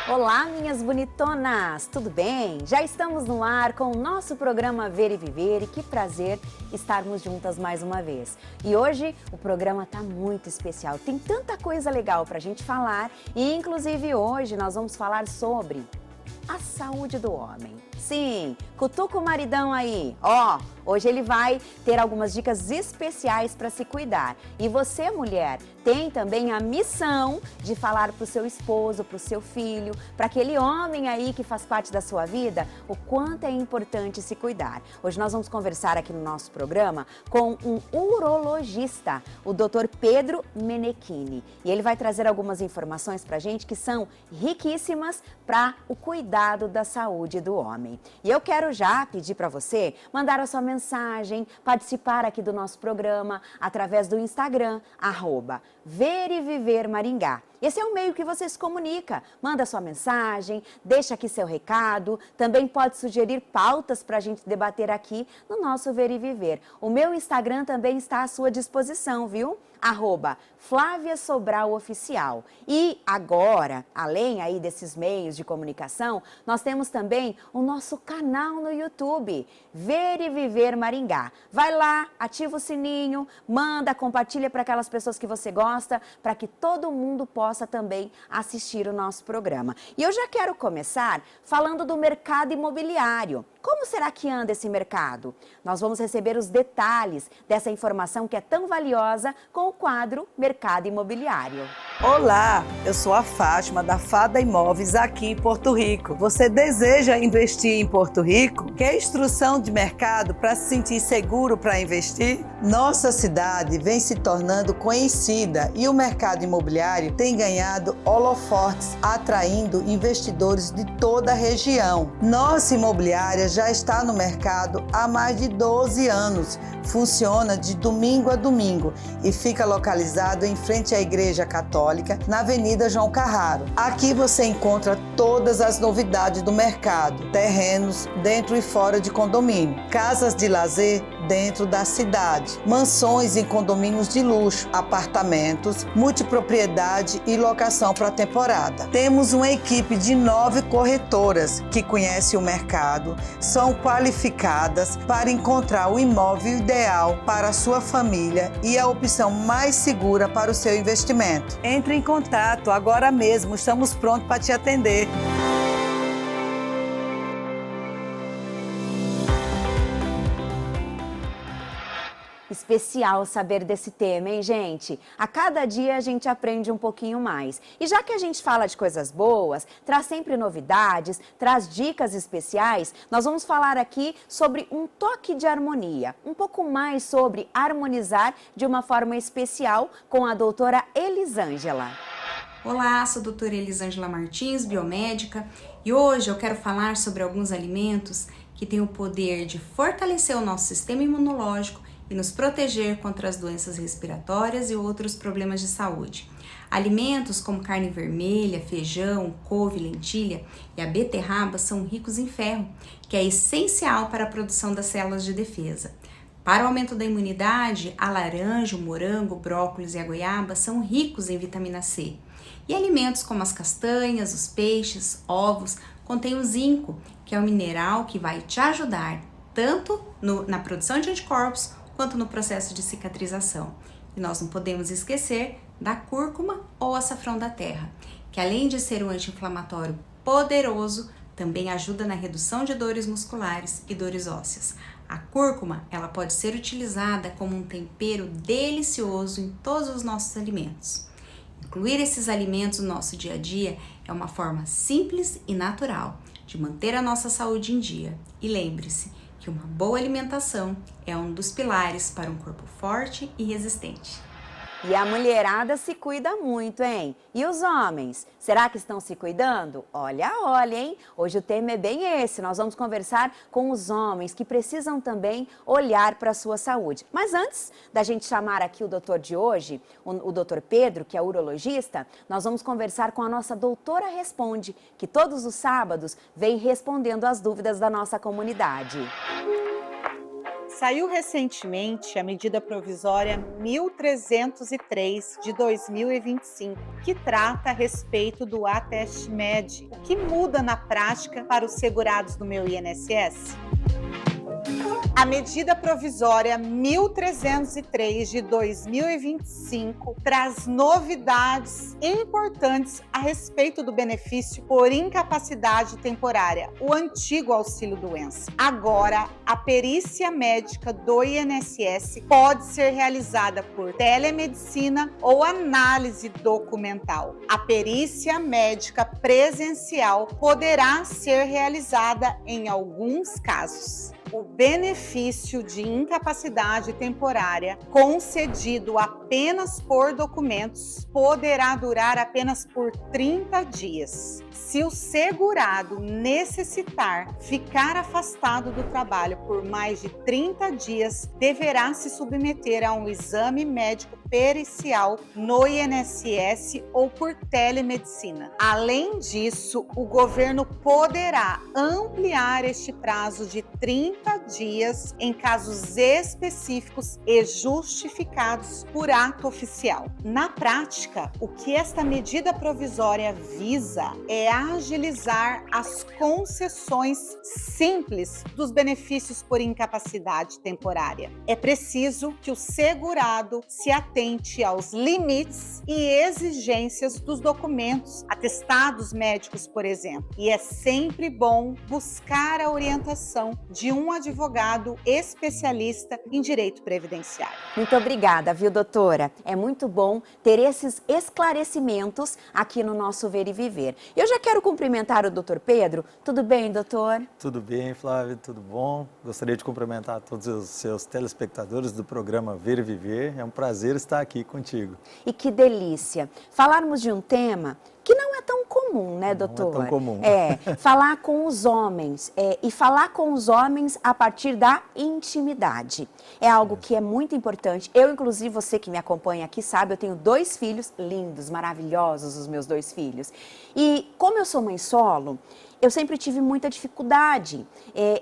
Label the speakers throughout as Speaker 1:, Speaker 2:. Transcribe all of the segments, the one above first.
Speaker 1: Olá, minhas bonitonas! Tudo bem? Já estamos no ar com o nosso programa Ver e Viver e que prazer estarmos juntas mais uma vez. E hoje o programa está muito especial, tem tanta coisa legal para a gente falar e inclusive hoje nós vamos falar sobre a saúde do homem. Sim, cutuca o maridão aí. Hoje ele vai ter algumas dicas especiais para se cuidar. E você, mulher, tem também a missão de falar para o seu esposo, para o seu filho, para aquele homem aí que faz parte da sua vida, o quanto é importante se cuidar. Hoje nós vamos conversar aqui no nosso programa com um urologista, o Dr. Pedro Menechini. E ele vai trazer algumas informações para a gente que são riquíssimas para o cuidado da saúde do homem. E eu quero já pedir para você mandar a sua mensagem, participar aqui do nosso programa através do Instagram, @Ver e Viver Maringá. Esse é o meio que você se comunica. Manda sua mensagem, deixa aqui seu recado, também pode sugerir pautas para a gente debater aqui no nosso Ver e Viver. O meu Instagram também está à sua disposição, viu? @Flávia Sobral Oficial. E agora, além aí desses meios de comunicação, nós temos também o nosso canal no YouTube, Ver e Viver Maringá. Vai lá, ativa o sininho, manda, compartilha para aquelas pessoas que você gosta, para que todo mundo possa também assistir o nosso programa. E eu já quero começar falando do mercado imobiliário. Como será que anda esse mercado? Nós vamos receber os detalhes dessa informação que é tão valiosa com o quadro Mercado Imobiliário.
Speaker 2: Olá, eu sou a Fátima da Fada Imóveis aqui em Porto Rico. Você deseja investir em Porto Rico? Quer instrução de mercado para se sentir seguro para investir? Nossa cidade vem se tornando conhecida e o mercado imobiliário tem ganhado holofotes, atraindo investidores de toda a região. Nossa imobiliária já está no mercado há mais de 12 anos. Funciona de domingo a domingo e fica localizado em frente à Igreja Católica, na Avenida João Carraro. Aqui você encontra todas as novidades do mercado, terrenos dentro e fora de condomínio, casas de lazer dentro da cidade, mansões em condomínios de luxo, apartamentos, multipropriedade e locação para temporada. Temos uma equipe de 9 corretoras que conhecem o mercado, são qualificadas para encontrar o imóvel ideal para a sua família e a opção mais segura para o seu investimento. Entre em contato agora mesmo, estamos prontos para te atender.
Speaker 1: Especial saber desse tema, hein, gente? A cada dia a gente aprende um pouquinho mais. E já que a gente fala de coisas boas, traz sempre novidades, traz dicas especiais, nós vamos falar aqui sobre um toque de harmonia, um pouco mais sobre harmonizar de uma forma especial com a doutora Elisângela.
Speaker 3: Olá, sou a doutora Elisângela Martins, biomédica, e hoje eu quero falar sobre alguns alimentos que têm o poder de fortalecer o nosso sistema imunológico e nos proteger contra as doenças respiratórias e outros problemas de saúde. Alimentos como carne vermelha, feijão, couve, lentilha e a beterraba são ricos em ferro, que é essencial para a produção das células de defesa. Para o aumento da imunidade, a laranja, o morango, o brócolis e a goiaba são ricos em vitamina C. E alimentos como as castanhas, os peixes, ovos, contêm o zinco, que é o mineral que vai te ajudar tanto na produção de anticorpos quanto no processo de cicatrização. E nós não podemos esquecer da cúrcuma ou açafrão da terra, que além de ser um anti-inflamatório poderoso, também ajuda na redução de dores musculares e dores ósseas. A cúrcuma, ela pode ser utilizada como um tempero delicioso em todos os nossos alimentos. Incluir esses alimentos no nosso dia a dia é uma forma simples e natural de manter a nossa saúde em dia. E lembre-se que uma boa alimentação é um dos pilares para um corpo forte e resistente.
Speaker 1: E a mulherada se cuida muito, hein? E os homens? Será que estão se cuidando? Olha, olha, hein? Hoje o tema é bem esse. Nós vamos conversar com os homens que precisam também olhar para a sua saúde. Mas antes da gente chamar aqui o doutor de hoje, o doutor Pedro, que é urologista, nós vamos conversar com a nossa doutora Responde, que todos os sábados vem respondendo as dúvidas da nossa comunidade.
Speaker 4: Saiu recentemente a medida provisória 1303 de 2025, que trata a respeito do ateste médico. O que muda na prática para os segurados do meu INSS? A medida provisória 1303 de 2025 traz novidades importantes a respeito do benefício por incapacidade temporária, o antigo auxílio-doença. Agora, a perícia médica do INSS pode ser realizada por telemedicina ou análise documental. A perícia médica presencial poderá ser realizada em alguns casos. O benefício de incapacidade temporária concedido apenas por documentos poderá durar apenas por 30 dias. Se o segurado necessitar ficar afastado do trabalho por mais de 30 dias, deverá se submeter a um exame médico pericial no INSS ou por telemedicina. Além disso, o governo poderá ampliar este prazo de 30 dias em casos específicos e justificados por ato oficial. Na prática, o que esta medida provisória visa é agilizar as concessões simples dos benefícios por incapacidade temporária. É preciso que o segurado se atente aos limites e exigências dos documentos, atestados médicos, por exemplo. E é sempre bom buscar a orientação de um advogado especialista em direito previdenciário.
Speaker 1: Muito obrigada, viu, doutora? É muito bom ter esses esclarecimentos aqui no nosso Ver e Viver. Eu já quero cumprimentar o doutor Pedro. Tudo bem, doutor?
Speaker 5: Tudo bem, Flávia, tudo bom? Gostaria de cumprimentar todos os seus telespectadores do programa Ver e Viver. É um prazer estar aqui contigo.
Speaker 1: E que delícia falarmos de um tema que não é tão comum, né, doutor?
Speaker 5: Não é tão comum.
Speaker 1: Falar com os homens e falar com os homens a partir da intimidade. É algo que é muito importante. Eu, inclusive, você que me acompanha aqui sabe, eu tenho 2 filhos lindos, maravilhosos, os meus 2 filhos. E como eu sou mãe solo, eu sempre tive muita dificuldade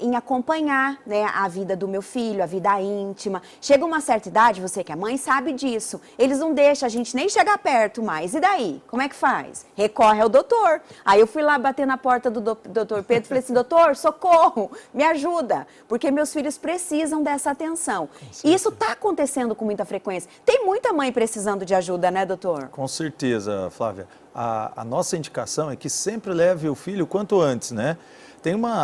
Speaker 1: em acompanhar, né, a vida do meu filho, a vida íntima. Chega uma certa idade, você que é mãe sabe disso, eles não deixam a gente nem chegar perto mais. E daí? Como é que faz? Recorre ao doutor. Aí eu fui lá bater na porta do doutor Pedro e falei assim, doutor, socorro, me ajuda, porque meus filhos precisam dessa atenção. E isso está acontecendo com muita frequência. Tem muita mãe precisando de ajuda, né, doutor?
Speaker 5: Com certeza, Flávia. A nossa indicação é que sempre leve o filho quanto antes, né?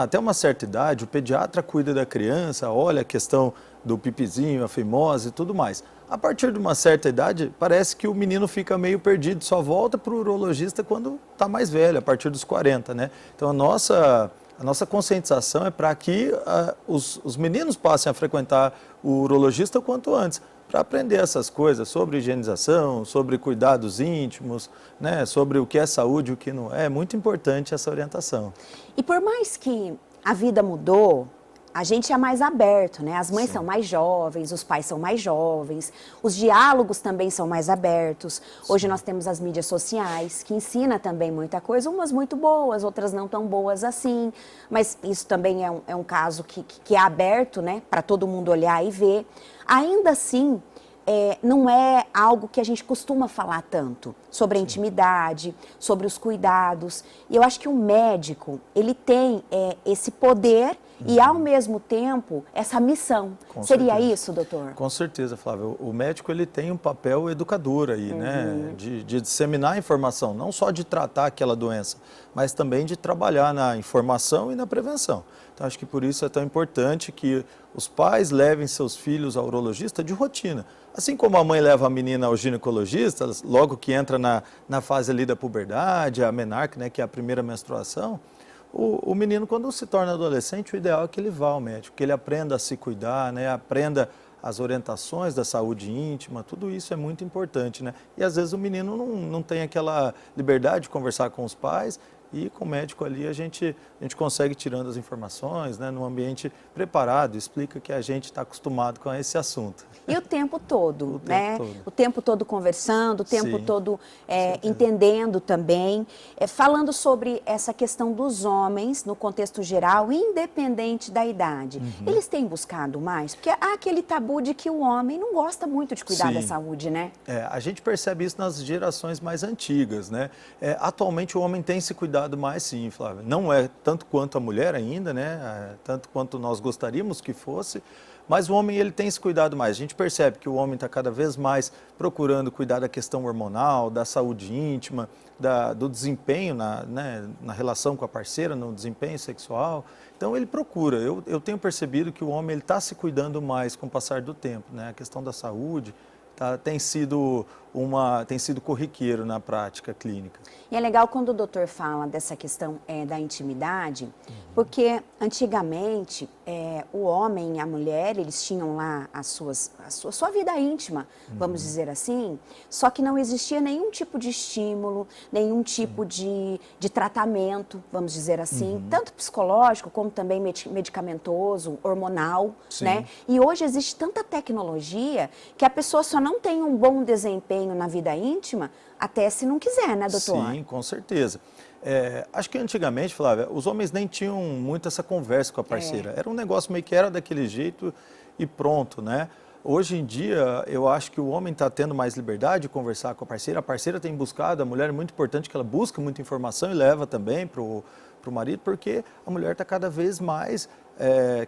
Speaker 5: Até uma certa idade, o pediatra cuida da criança, olha a questão do pipizinho, a fimose e tudo mais. A partir de uma certa idade, parece que o menino fica meio perdido, só volta para o urologista quando está mais velho, a partir dos 40, né? Então a nossa conscientização é para que os meninos passem a frequentar o urologista o quanto antes, para aprender essas coisas sobre higienização, sobre cuidados íntimos, né, sobre o que é saúde e o que não é. É muito importante essa orientação.
Speaker 1: E por mais que a vida mudou, a gente é mais aberto, né? As mães são mais jovens, os pais são mais jovens, os diálogos também são mais abertos. Hoje nós temos as mídias sociais, que ensina também muita coisa, umas muito boas, outras não tão boas assim. Mas isso também é um caso que é aberto, né? Para todo mundo olhar e ver. Ainda assim, não é algo que a gente costuma falar tanto sobre a intimidade, sobre os cuidados. E eu acho que o médico, ele tem esse poder e, ao mesmo tempo, essa missão. Seria isso, doutor?
Speaker 5: Com certeza, Flávia. O médico ele tem um papel educador aí, né? De disseminar a informação, não só de tratar aquela doença, mas também de trabalhar na informação e na prevenção. Então, acho que por isso é tão importante que os pais levem seus filhos ao urologista de rotina. Assim como a mãe leva a menina ao ginecologista, logo que entra na fase ali da puberdade, a menarca, né, que é a primeira menstruação, o menino, quando se torna adolescente, o ideal é que ele vá ao médico, que ele aprenda a se cuidar, né, aprenda as orientações da saúde íntima, tudo isso é muito importante, né? E às vezes o menino não tem aquela liberdade de conversar com os pais e com o médico ali a gente consegue tirando as informações, né, num ambiente preparado, explica que a gente está acostumado com esse assunto.
Speaker 1: E o tempo todo,
Speaker 5: O tempo
Speaker 1: né?
Speaker 5: todo.
Speaker 1: O tempo todo conversando, o tempo
Speaker 5: Sim,
Speaker 1: todo
Speaker 5: certeza.
Speaker 1: entendendo também. Falando sobre essa questão dos homens, no contexto geral, independente da idade.
Speaker 5: Uhum.
Speaker 1: Eles têm buscado mais? Porque há aquele tabu de que o homem não gosta muito de cuidar da
Speaker 5: Sim.
Speaker 1: saúde, né?
Speaker 5: A gente percebe isso nas gerações mais antigas, né? Atualmente o homem tem se cuidado mais, sim, Flávia. Não é tanto quanto a mulher ainda, né? Tanto quanto nós gostaríamos que fosse, mas o homem ele tem se cuidado mais. A gente percebe que o homem está cada vez mais procurando cuidar da questão hormonal, da saúde íntima, do desempenho na relação com a parceira, no desempenho sexual. Então ele procura. Eu tenho percebido que o homem está se cuidando mais com o passar do tempo, né? A questão da saúde tem sido corriqueiro na prática clínica.
Speaker 1: E é legal quando o doutor fala dessa questão da intimidade, porque antigamente o homem e a mulher, eles tinham lá a sua vida íntima, vamos dizer assim, só que não existia nenhum tipo de estímulo, nenhum tipo de tratamento, vamos dizer assim, tanto psicológico como também medicamentoso, hormonal,
Speaker 5: Sim.
Speaker 1: né? E hoje existe tanta tecnologia que a pessoa só não tem um bom desempenho na vida íntima, até se não quiser, né, doutor?
Speaker 5: Sim, com certeza. Acho que antigamente, Flávia, os homens nem tinham muito essa conversa com a parceira. Era um negócio meio que era daquele jeito e pronto, né? Hoje em dia, eu acho que o homem está tendo mais liberdade de conversar com a parceira tem buscado, a mulher é muito importante que ela busca muita informação e leva também para o marido, porque a mulher está cada vez mais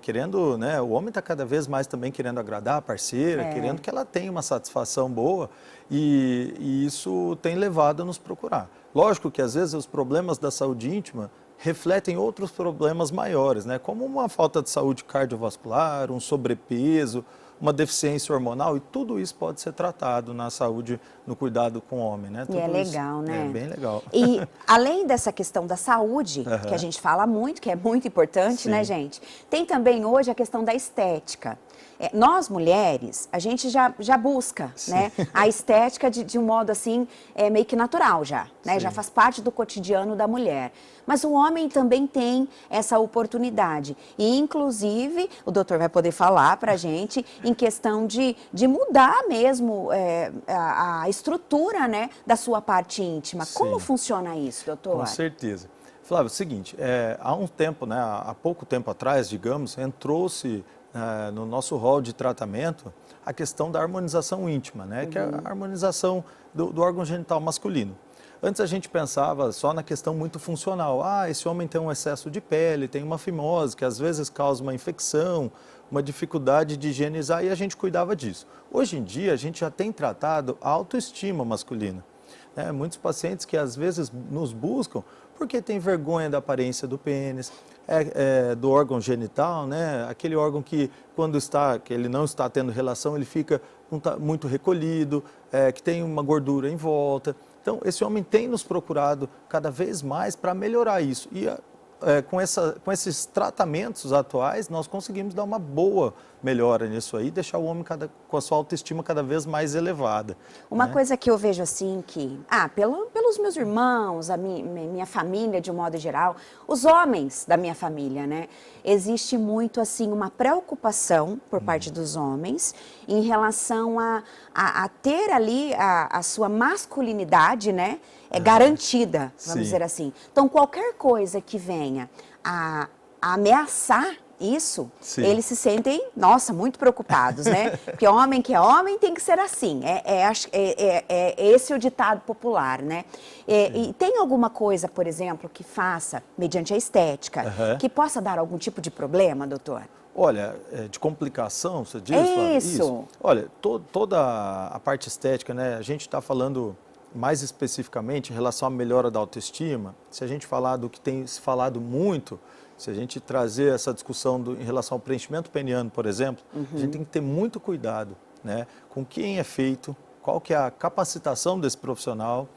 Speaker 5: querendo, né, o homem está cada vez mais também querendo agradar a parceira, querendo que ela tenha uma satisfação boa e isso tem levado a nos procurar. Lógico que às vezes os problemas da saúde íntima refletem outros problemas maiores, né, como uma falta de saúde cardiovascular, um sobrepeso, uma deficiência hormonal, e tudo isso pode ser tratado na saúde, no cuidado com o homem, né?
Speaker 1: E é
Speaker 5: Tudo
Speaker 1: legal,
Speaker 5: isso
Speaker 1: né?
Speaker 5: É bem legal.
Speaker 1: E além dessa questão da saúde, que a gente fala muito, que é muito importante, né, gente? Tem também hoje a questão da estética. Nós, mulheres, a gente já busca, né, a estética de um modo assim, meio que natural já, né?
Speaker 5: Sim.
Speaker 1: Já faz parte do cotidiano da mulher. Mas o homem também tem essa oportunidade. E, inclusive, o doutor vai poder falar pra gente em questão de mudar mesmo a estrutura, né, da sua parte íntima.
Speaker 5: Sim.
Speaker 1: Como funciona isso, doutor?
Speaker 5: Com certeza. Flávio, é o seguinte, há um tempo, né, há pouco tempo atrás, digamos, entrou-se no nosso rol de tratamento a questão da harmonização íntima, né, que é a harmonização do órgão genital masculino. Antes a gente pensava só na questão muito funcional. Esse homem tem um excesso de pele, tem uma fimose, que às vezes causa uma infecção, uma dificuldade de higienizar, e a gente cuidava disso. Hoje em dia a gente já tem tratado a autoestima masculina. Muitos pacientes que às vezes nos buscam porque tem vergonha da aparência do pênis, do órgão genital, né? Aquele órgão que que ele não está tendo relação, ele fica muito recolhido, que tem uma gordura em volta. Então, esse homem tem nos procurado cada vez mais para melhorar isso. E com esses tratamentos atuais, nós conseguimos dar uma boa melhora nisso aí, deixar o homem com a sua autoestima cada vez mais elevada.
Speaker 1: Uma
Speaker 5: né?
Speaker 1: coisa que eu vejo assim que, pelos meus irmãos, a minha família de um modo geral, os homens da minha família, né? Existe muito assim uma preocupação por parte dos homens em relação a ter ali a sua masculinidade, né? Garantida, vamos
Speaker 5: Sim.
Speaker 1: dizer assim. Então, qualquer coisa que venha a ameaçar isso,
Speaker 5: Sim.
Speaker 1: eles se sentem, nossa, muito preocupados, né? Porque homem que é homem tem que ser assim. Esse é o ditado popular, né? E tem alguma coisa, por exemplo, que faça, mediante a estética, que possa dar algum tipo de problema, doutor?
Speaker 5: Olha, de complicação, você diz, Flávia?
Speaker 1: Isso.
Speaker 5: Olha, toda a parte estética, né? A gente está falando mais especificamente em relação à melhora da autoestima. Se a gente falar do que tem se falado muito, se a gente trazer essa discussão em relação ao preenchimento peniano, por exemplo, a gente tem que ter muito cuidado, né, com quem é feito, qual que é a capacitação desse profissional,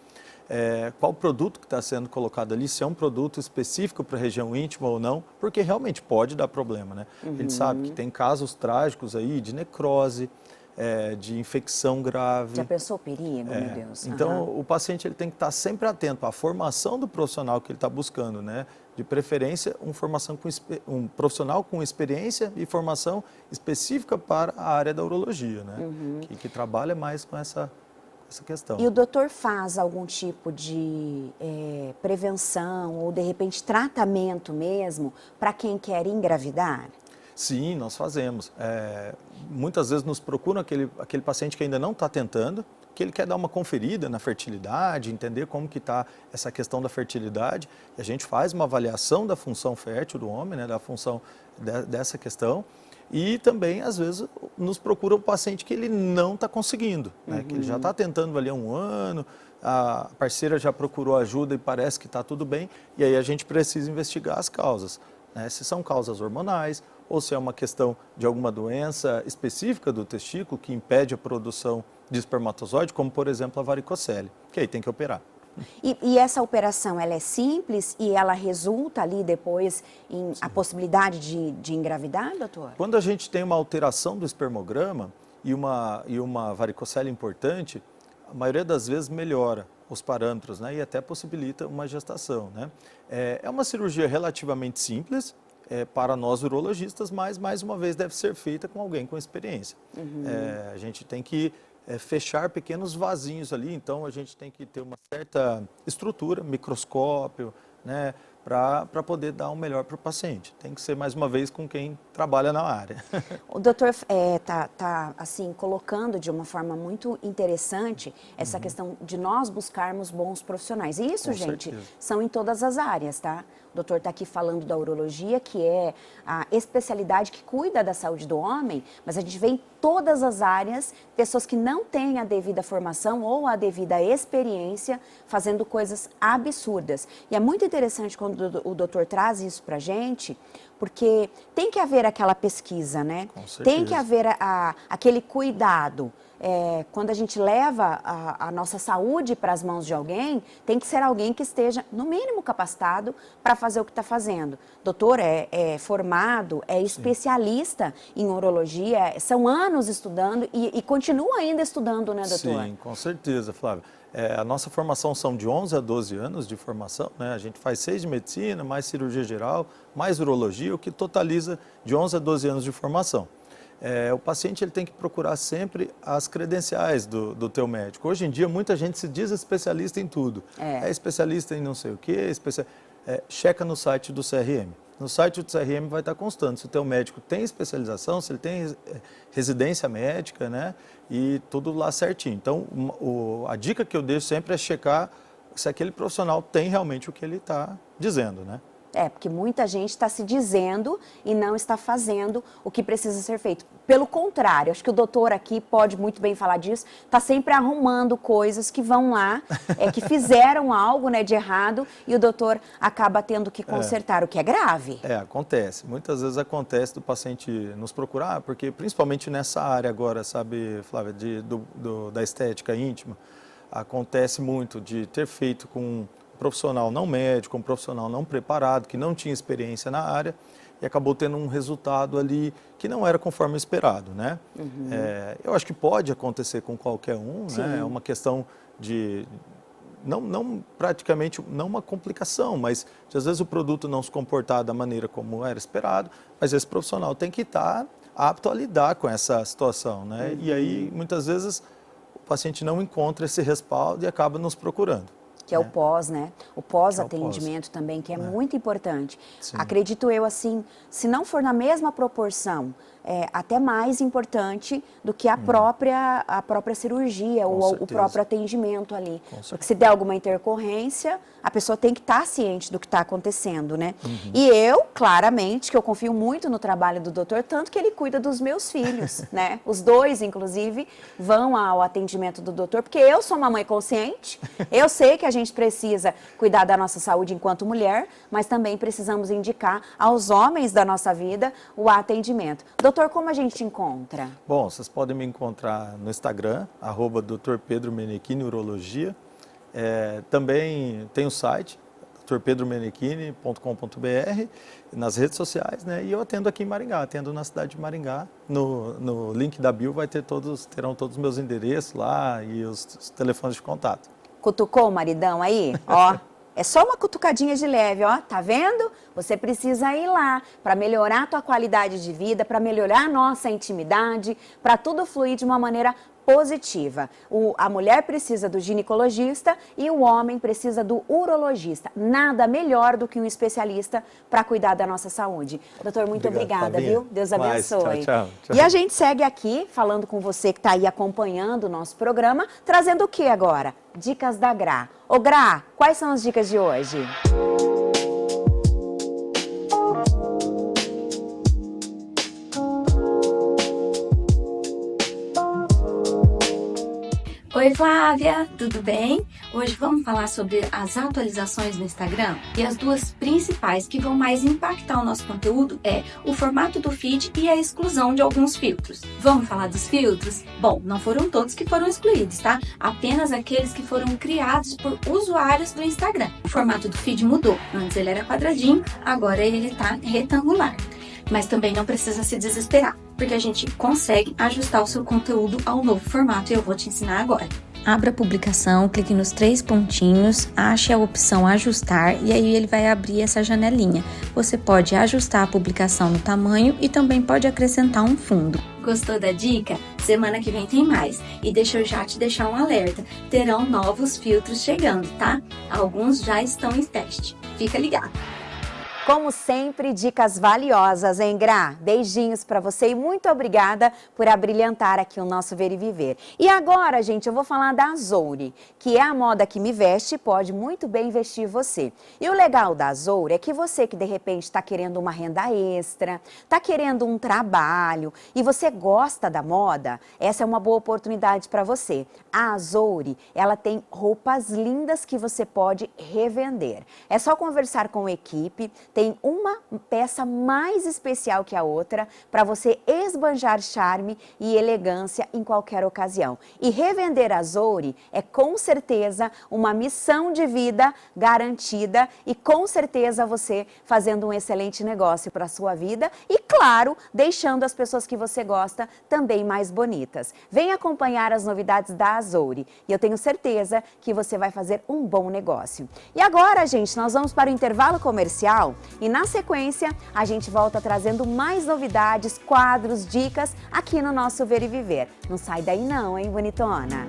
Speaker 5: qual o produto que está sendo colocado ali, se é um produto específico para a região íntima ou não, porque realmente pode dar problema, né? A gente sabe que tem casos trágicos aí de necrose, de infecção grave.
Speaker 1: Já pensou o perigo, meu Deus?
Speaker 5: Então, o paciente ele tem que estar sempre atento à formação do profissional que ele está buscando, né? De preferência, um profissional com experiência e formação específica para a área da urologia, né? Que trabalha mais com essa questão.
Speaker 1: E o doutor faz algum tipo de prevenção ou, de repente, tratamento mesmo para quem quer engravidar?
Speaker 5: Sim, nós fazemos. Muitas vezes nos procura aquele paciente que ainda não está tentando, que ele quer dar uma conferida na fertilidade, entender como que está essa questão da fertilidade. E a gente faz uma avaliação da função fértil do homem, né, da função dessa questão. E também, às vezes, nos procura o paciente que ele não está conseguindo, né, que ele já está tentando ali há um ano, a parceira já procurou ajuda e parece que está tudo bem, e aí a gente precisa investigar as causas, né, se são causas hormonais, ou se é uma questão de alguma doença específica do testículo que impede a produção de espermatozoide, como, por exemplo, a varicocele, que aí tem que operar.
Speaker 1: E essa operação, ela é simples e ela resulta ali depois em a possibilidade de engravidar, doutor?
Speaker 5: Quando a gente tem uma alteração do espermograma e uma varicocele importante, a maioria das vezes melhora os parâmetros, né, e até possibilita uma gestação, né? É uma cirurgia relativamente simples, para nós urologistas, mas mais uma vez deve ser feita com alguém com experiência. A gente tem que fechar pequenos vasinhos ali, então a gente tem que ter uma certa estrutura, microscópio, né, para poder dar o melhor para o paciente. Tem que ser, mais uma vez, com quem trabalha na área.
Speaker 1: O doutor tá assim, colocando de uma forma muito interessante essa questão de nós buscarmos bons profissionais. E isso,
Speaker 5: Com
Speaker 1: gente,
Speaker 5: certeza.
Speaker 1: são em todas as áreas, tá? O doutor está aqui falando da urologia, que é a especialidade que cuida da saúde do homem, mas a gente vê em todas as áreas pessoas que não têm a devida formação ou a devida experiência fazendo coisas absurdas. E é muito interessante quando o doutor traz isso para a gente, porque tem que haver aquela pesquisa, né?
Speaker 5: Com certeza.
Speaker 1: Tem que haver aquele cuidado. Quando a gente leva a nossa saúde para as mãos de alguém, tem que ser alguém que esteja, no mínimo, capacitado para fazer o que está fazendo. Doutor é formado, é especialista em urologia, são anos estudando e continua ainda estudando, né, doutor?
Speaker 5: Sim, com certeza, Flávia. A nossa formação são de 11 a 12 anos de formação, né? A gente faz 6 de medicina, mais cirurgia geral, mais urologia, o que totaliza de 11 a 12 anos de formação. O paciente ele tem que procurar sempre as credenciais do teu médico. Hoje em dia, muita gente se diz especialista em tudo. É especialista em não sei o quê, checa no site do CRM. No site do CRM vai estar constando se o teu médico tem especialização, se ele tem residência médica, né? E tudo lá certinho. Então, a dica que eu deixo sempre é checar se aquele profissional tem realmente o que ele está dizendo, né?
Speaker 1: Porque muita gente está se dizendo e não está fazendo o que precisa ser feito. Pelo contrário, acho que o doutor aqui pode muito bem falar disso, está sempre arrumando coisas que vão lá, que fizeram algo, né, de errado e o doutor acaba tendo que consertar, o que é grave.
Speaker 5: Acontece. Muitas vezes acontece do paciente nos procurar, porque principalmente nessa área agora, sabe, Flávia, da estética íntima, acontece muito de ter feito com um profissional não médico, um profissional não preparado, que não tinha experiência na área e acabou tendo um resultado ali que não era conforme esperado, né? Eu acho que pode acontecer com qualquer um, né? É uma questão de, praticamente, não uma complicação, mas de, às vezes o produto não se comportar da maneira como era esperado, mas esse profissional tem que estar apto a lidar com essa situação, né? E aí, muitas vezes, o paciente não encontra esse respaldo e acaba nos procurando.
Speaker 1: Que é o pós, né? O pós-atendimento também, que é muito importante.
Speaker 5: Sim.
Speaker 1: Acredito eu, assim, se não for na mesma proporção, até mais importante do que a própria cirurgia ou o próprio atendimento ali. Porque se der alguma intercorrência, a pessoa tem que estar ciente do que está acontecendo, né? E eu, claramente, que eu confio muito no trabalho do doutor, tanto que ele cuida dos meus filhos, né? Os dois, inclusive, vão ao atendimento do doutor, porque eu sou uma mãe consciente, eu sei que a gente precisa cuidar da nossa saúde enquanto mulher, mas também precisamos indicar aos homens da nossa vida o atendimento. Doutor, como a gente encontra?
Speaker 5: Bom, vocês podem me encontrar no Instagram, @Dr. Pedro Menechini Urologia. Também tem o site, drpedromenechini.com.br, nas redes sociais, né? E eu atendo aqui em Maringá, atendo na cidade de Maringá. No link da bio terão todos os meus endereços lá e os telefones de contato.
Speaker 1: Cutucou o maridão aí? Ó, é só uma cutucadinha de leve, ó, tá vendo? Você precisa ir lá para melhorar a tua qualidade de vida, para melhorar a nossa intimidade, para tudo fluir de uma maneira positiva. A mulher precisa do ginecologista e o homem precisa do urologista. Nada melhor do que um especialista para cuidar da nossa saúde. Doutor, muito obrigada, viu? Deus abençoe.
Speaker 5: Tchau.
Speaker 1: E a gente segue aqui falando com você que está aí acompanhando o nosso programa, trazendo o que agora? Dicas da Gra. Ô Gra, quais são as dicas de hoje?
Speaker 6: Oi Flávia, tudo bem? Hoje vamos falar sobre as atualizações no Instagram e as duas principais que vão mais impactar o nosso conteúdo é o formato do feed e a exclusão de alguns filtros. Vamos falar dos filtros? Bom, não foram todos que foram excluídos, tá? Apenas aqueles que foram criados por usuários do Instagram. O formato do feed mudou, antes ele era quadradinho, agora ele tá retangular. Mas também não precisa se desesperar, porque a gente consegue ajustar o seu conteúdo ao novo formato e eu vou te ensinar agora. Abra a publicação, clique nos 3 pontinhos, ache a opção ajustar e aí ele vai abrir essa janelinha. Você pode ajustar a publicação no tamanho e também pode acrescentar um fundo. Gostou da dica? Semana que vem tem mais. E deixa eu já te deixar um alerta, terão novos filtros chegando, tá? Alguns já estão em teste. Fica ligado!
Speaker 1: Como sempre, dicas valiosas, hein, Gra? Beijinhos pra você e muito obrigada por abrilhantar aqui o nosso Ver e Viver. E agora, gente, eu vou falar da Azoure, que é a moda que me veste e pode muito bem vestir você. E o legal da Azoure é que você que de repente está querendo uma renda extra, está querendo um trabalho e você gosta da moda, essa é uma boa oportunidade para você. A Azoure, ela tem roupas lindas que você pode revender. É só conversar com a equipe. Tem uma peça mais especial que a outra para você esbanjar charme e elegância em qualquer ocasião. E revender a Azoure é com certeza uma missão de vida garantida e com certeza você fazendo um excelente negócio para a sua vida e, claro, deixando as pessoas que você gosta também mais bonitas. Vem acompanhar as novidades da Azoure e eu tenho certeza que você vai fazer um bom negócio. E agora, gente, nós vamos para o intervalo comercial. E na sequência, a gente volta trazendo mais novidades, quadros, dicas aqui no nosso Ver e Viver. Não sai daí não, hein, bonitona?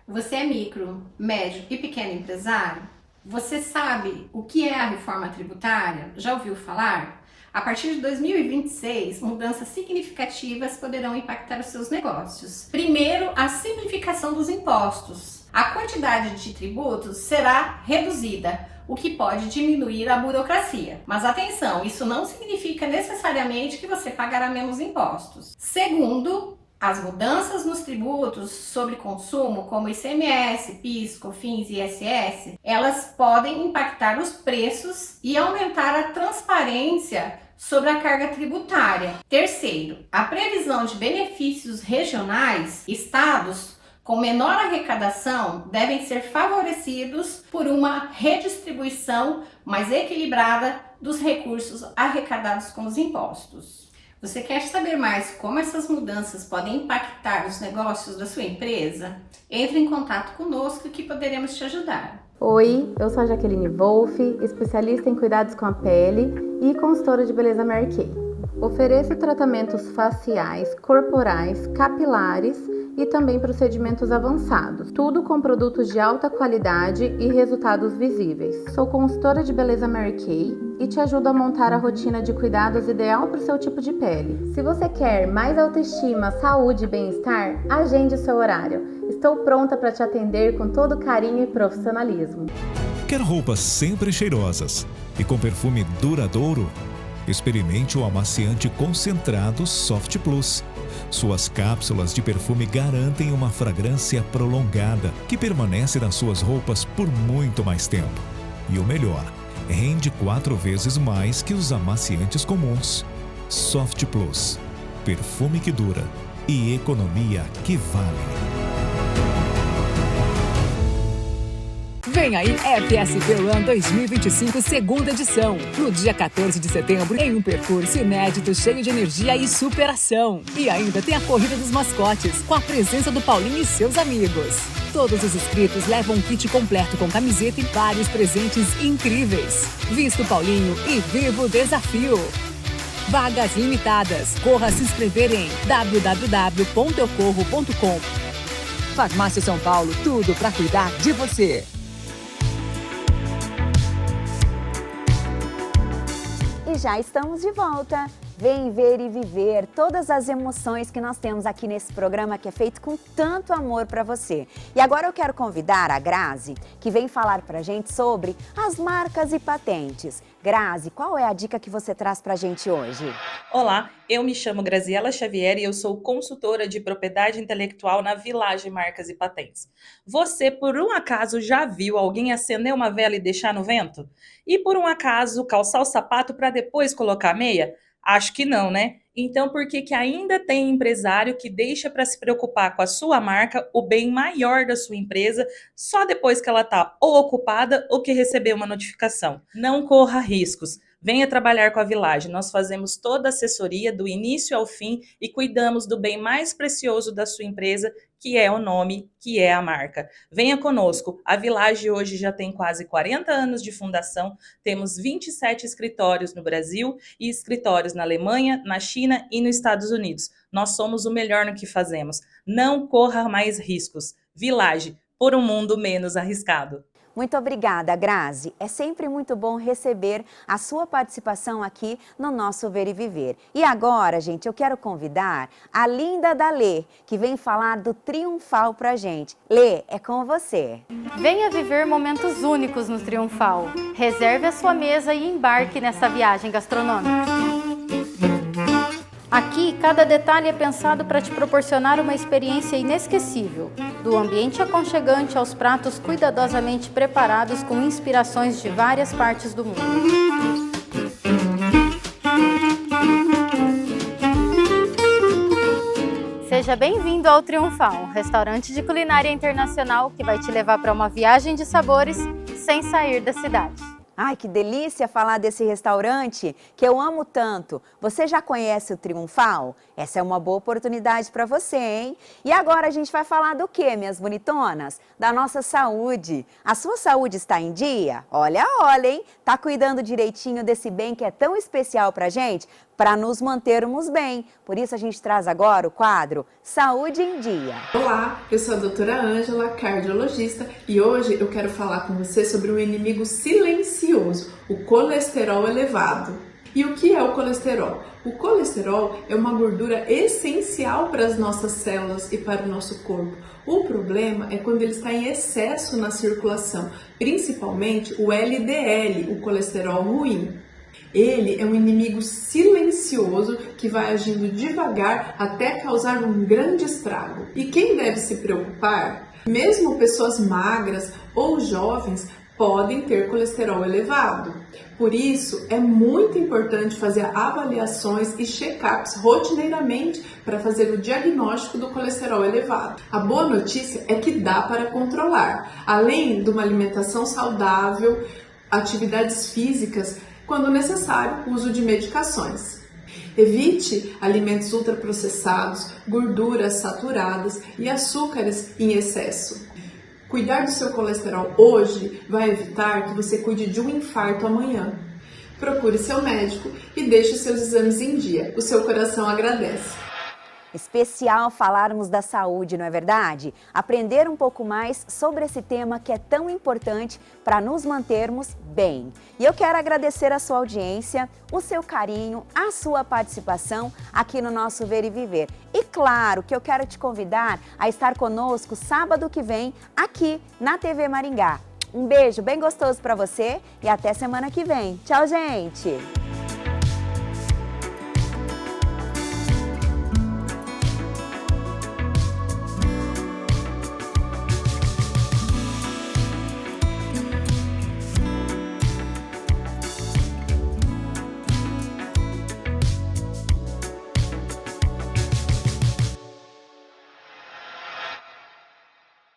Speaker 7: Você é micro, médio e pequeno empresário? Você sabe o que é a reforma tributária? Já ouviu falar? A partir de 2026, mudanças significativas poderão impactar os seus negócios. Primeiro, a simplificação dos impostos. A quantidade de tributos será reduzida, o que pode diminuir a burocracia. Mas atenção, isso não significa necessariamente que você pagará menos impostos. Segundo, as mudanças nos tributos sobre consumo, como ICMS, PIS, COFINS e ISS, elas podem impactar os preços e aumentar a transparência sobre a carga tributária. Terceiro, a previsão de benefícios regionais, estados com menor arrecadação devem ser favorecidos por uma redistribuição mais equilibrada dos recursos arrecadados com os impostos. Você quer saber mais como essas mudanças podem impactar os negócios da sua empresa? Entre em contato conosco que poderemos te ajudar.
Speaker 8: Oi, eu sou a Jaqueline Wolff, especialista em cuidados com a pele e consultora de beleza Mary Kay. Ofereço tratamentos faciais, corporais, capilares e também procedimentos avançados, tudo com produtos de alta qualidade e resultados visíveis. Sou consultora de beleza Mary Kay e te ajudo a montar a rotina de cuidados ideal para o seu tipo de pele. Se você quer mais autoestima, saúde e bem-estar, agende seu horário. Estou pronta para te atender com todo carinho e profissionalismo.
Speaker 9: Quer roupas sempre cheirosas e com perfume duradouro? Experimente o amaciante concentrado Soft Plus. Suas cápsulas de perfume garantem uma fragrância prolongada que permanece nas suas roupas por muito mais tempo. E o melhor, rende 4 vezes mais que os amaciantes comuns. Soft Plus. perfume que dura e economia que vale.
Speaker 10: Vem aí FSP Run 2025, segunda edição. No dia 14 de setembro, em um percurso inédito, cheio de energia e superação. E ainda tem a Corrida dos Mascotes, com a presença do Paulinho e seus amigos. Todos os inscritos levam um kit completo com camiseta e vários presentes incríveis. Vista o Paulinho e viva o desafio. Vagas limitadas. Corra se inscrever em www.eucorro.com. Farmácia São Paulo, tudo para cuidar de você.
Speaker 1: E já estamos de volta. Vem ver e viver todas as emoções que nós temos aqui nesse programa que é feito com tanto amor para você. E agora eu quero convidar a Grazi, que vem falar pra gente sobre as marcas e patentes. Grazi, qual é a dica que você traz pra gente hoje?
Speaker 11: Olá, eu me chamo Graziela Xavier e eu sou consultora de propriedade intelectual na Village Marcas e Patentes. Você, por um acaso, já viu alguém acender uma vela e deixar no vento? E por um acaso, calçar o sapato para depois colocar a meia? Acho que não, né? Então, por que ainda tem empresário que deixa para se preocupar com a sua marca, o bem maior da sua empresa, só depois que ela está ou ocupada ou que recebeu uma notificação? Não corra riscos. Venha trabalhar com a Village. Nós fazemos toda a assessoria do início ao fim e cuidamos do bem mais precioso da sua empresa, que é o nome, que é a marca. Venha conosco. A Village hoje já tem quase 40 anos de fundação. Temos 27 escritórios no Brasil e escritórios na Alemanha, na China e nos Estados Unidos. Nós somos o melhor no que fazemos. Não corra mais riscos. Village, por um mundo menos arriscado.
Speaker 1: Muito obrigada, Grazi. É sempre muito bom receber a sua participação aqui no nosso Ver e Viver. E agora, gente, eu quero convidar a linda da Lê, que vem falar do Triunfal pra gente. Lê, é com você.
Speaker 12: Venha viver momentos únicos no Triunfal. Reserve a sua mesa e embarque nessa viagem gastronômica. Aqui, cada detalhe é pensado para te proporcionar uma experiência inesquecível. Do ambiente aconchegante aos pratos cuidadosamente preparados com inspirações de várias partes do mundo. Seja bem-vindo ao Triunfal, um restaurante de culinária internacional que vai te levar para uma viagem de sabores sem sair da cidade.
Speaker 1: Ai, que delícia falar desse restaurante que eu amo tanto. Você já conhece o Triunfal? Essa é uma boa oportunidade para você, hein? E agora a gente vai falar do quê, minhas bonitonas? Da nossa saúde. A sua saúde está em dia? Olha, hein? Tá cuidando direitinho desse bem que é tão especial pra gente? Para nos mantermos bem. Por isso a gente traz agora o quadro Saúde em Dia.
Speaker 13: Olá, eu sou a doutora Ângela, cardiologista, e hoje eu quero falar com você sobre um inimigo silencioso, o colesterol elevado. E o que é o colesterol? O colesterol é uma gordura essencial para as nossas células e para o nosso corpo. O problema é quando ele está em excesso na circulação, principalmente o LDL, o colesterol ruim. Ele é um inimigo silencioso que vai agindo devagar até causar um grande estrago. E quem deve se preocupar? Mesmo pessoas magras ou jovens podem ter colesterol elevado. Por isso, é muito importante fazer avaliações e check-ups rotineiramente para fazer o diagnóstico do colesterol elevado. A boa notícia é que dá para controlar, além de uma alimentação saudável, atividades físicas, quando necessário, uso de medicações. Evite alimentos ultraprocessados, gorduras saturadas e açúcares em excesso. Cuidar do seu colesterol hoje vai evitar que você cuide de um infarto amanhã. Procure seu médico e deixe seus exames em dia. O seu coração agradece.
Speaker 1: Especial falarmos da saúde, não é verdade? Aprender um pouco mais sobre esse tema que é tão importante para nos mantermos bem. E eu quero agradecer a sua audiência, o seu carinho, a sua participação aqui no nosso Ver e Viver. E claro que eu quero te convidar a estar conosco sábado que vem aqui na TV Maringá. Um beijo bem gostoso para você e até semana que vem. Tchau, gente!